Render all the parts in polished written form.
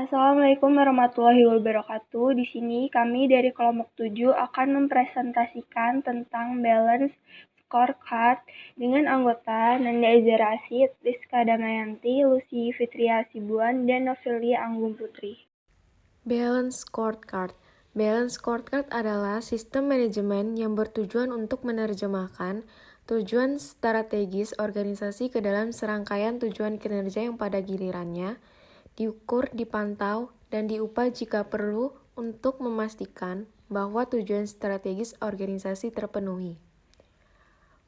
Assalamualaikum warahmatullahi wabarakatuh. Di sini kami dari kelompok 7 akan mempresentasikan tentang balance scorecard dengan anggota Nanda Azhara Asid, Rizka Damayanti, Lucy Fitria Sibuan, dan Novelia Anggun Putri. Balance scorecard. Balance scorecard adalah sistem manajemen yang bertujuan untuk menerjemahkan tujuan strategis organisasi ke dalam serangkaian tujuan kinerja yang pada gilirannya diukur, dipantau, dan diupah jika perlu untuk memastikan bahwa tujuan strategis organisasi terpenuhi.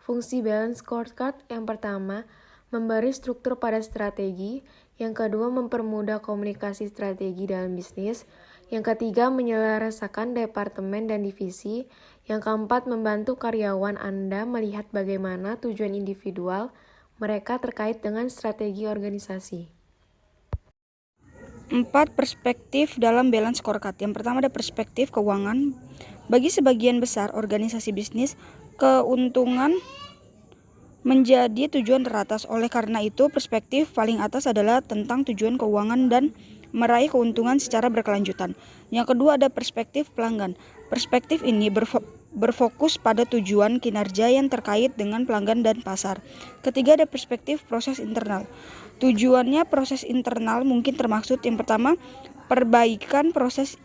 Fungsi balance scorecard yang pertama, memberi struktur pada strategi, yang kedua mempermudah komunikasi strategi dalam bisnis, yang ketiga menyelarasakan departemen dan divisi, yang keempat membantu karyawan Anda melihat bagaimana tujuan individual mereka terkait dengan strategi organisasi. 4 perspektif dalam balance scorecard. Yang pertama ada perspektif keuangan. Bagi sebagian besar organisasi bisnis, keuntungan menjadi tujuan teratas. Oleh karena itu, perspektif paling atas adalah tentang tujuan keuangan dan meraih keuntungan secara berkelanjutan. Yang kedua ada perspektif pelanggan. Perspektif ini berfokus pada tujuan kinerja yang terkait dengan pelanggan dan pasar. Ketiga ada perspektif proses internal. Tujuannya proses internal mungkin termaksud yang pertama, perbaikan proses,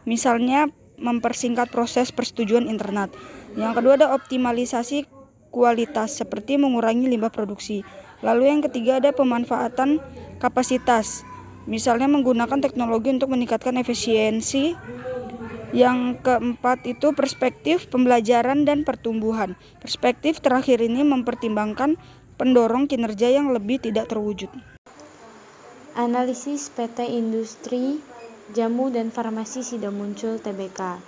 misalnya mempersingkat proses persetujuan internal. Yang kedua ada optimalisasi kualitas seperti mengurangi limbah produksi. Lalu yang ketiga ada pemanfaatan kapasitas, misalnya menggunakan teknologi untuk meningkatkan efisiensi. Yang keempat itu perspektif pembelajaran dan pertumbuhan. Perspektif terakhir ini mempertimbangkan pendorong kinerja yang lebih tidak terwujud. Analisis PT Industri Jamu dan Farmasi Sidamuncul Tbk.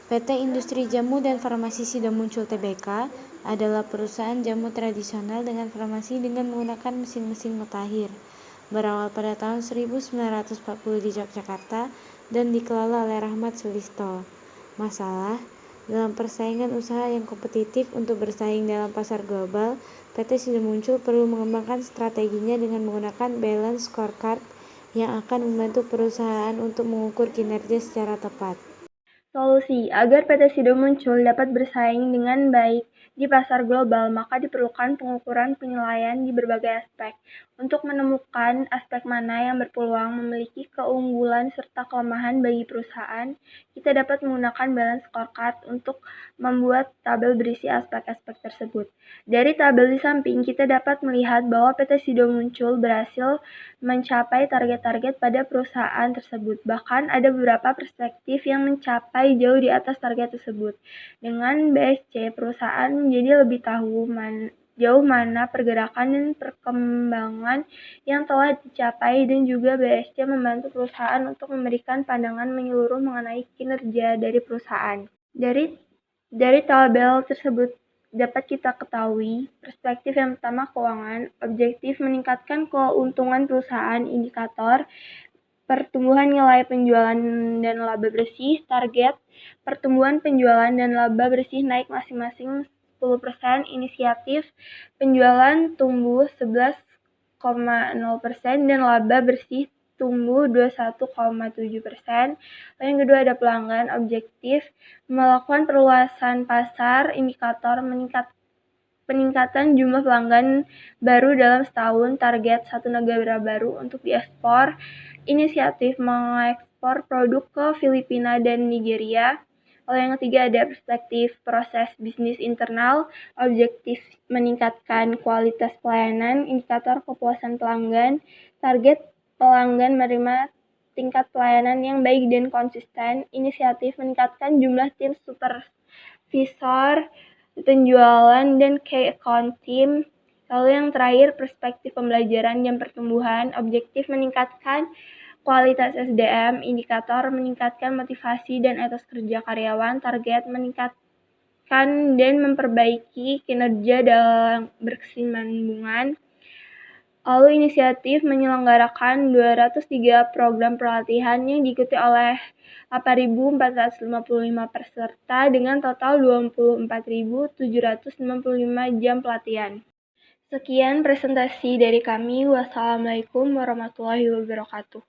PT Industri Jamu dan Farmasi Sidamuncul Tbk adalah perusahaan jamu tradisional dengan farmasi dengan menggunakan mesin-mesin mutakhir. Berawal pada tahun 1940 di Yogyakarta dan dikelola oleh Rahmat Sulisto. Masalah dalam persaingan usaha yang kompetitif untuk bersaing dalam pasar global, PT Sidamuncul perlu mengembangkan strateginya dengan menggunakan balance scorecard yang akan membantu perusahaan untuk mengukur kinerja secara tepat. Solusi, agar PT Sidamuncul dapat bersaing dengan baik di pasar global, maka diperlukan pengukuran penilaian di berbagai aspek. Untuk menemukan aspek mana yang berpeluang memiliki keunggulan serta kelemahan bagi perusahaan, kita dapat menggunakan balance scorecard untuk membuat tabel berisi aspek-aspek tersebut. Dari tabel di samping, kita dapat melihat bahwa PT Sidamuncul berhasil mencapai target-target pada perusahaan tersebut. Bahkan ada beberapa perspektif yang mencapai jauh di atas target tersebut. Dengan BSC, perusahaan menjadi lebih tahu jauh mana pergerakan dan perkembangan yang telah dicapai, dan juga BSC membantu perusahaan untuk memberikan pandangan menyeluruh mengenai kinerja dari perusahaan. Dari tabel tersebut dapat kita ketahui, perspektif yang pertama keuangan, objektif meningkatkan keuntungan perusahaan, indikator pertumbuhan nilai penjualan dan laba bersih, target pertumbuhan penjualan dan laba bersih naik masing-masing 10%, inisiatif penjualan tumbuh 11,0% dan laba bersih tumbuh 21,7%. Yang kedua ada pelanggan, objektif melakukan perluasan pasar, indikator peningkatan jumlah pelanggan baru dalam setahun, target satu negara baru untuk diekspor, inisiatif mengekspor produk ke Filipina dan Nigeria. Lalu yang ketiga ada perspektif proses bisnis internal, objektif meningkatkan kualitas pelayanan, indikator kepuasan pelanggan, target pelanggan menerima tingkat pelayanan yang baik dan konsisten, inisiatif meningkatkan jumlah tim supervisor penjualan dan key account team. Lalu yang terakhir perspektif pembelajaran dan pertumbuhan, objektif meningkatkan kualitas SDM, indikator meningkatkan motivasi dan etos kerja karyawan, target meningkatkan dan memperbaiki kinerja dalam berkesinambungan. Lalu inisiatif menyelenggarakan 203 program pelatihan yang diikuti oleh 8.455 peserta dengan total 24.765 jam pelatihan. Sekian presentasi dari kami. Wassalamualaikum warahmatullahi wabarakatuh.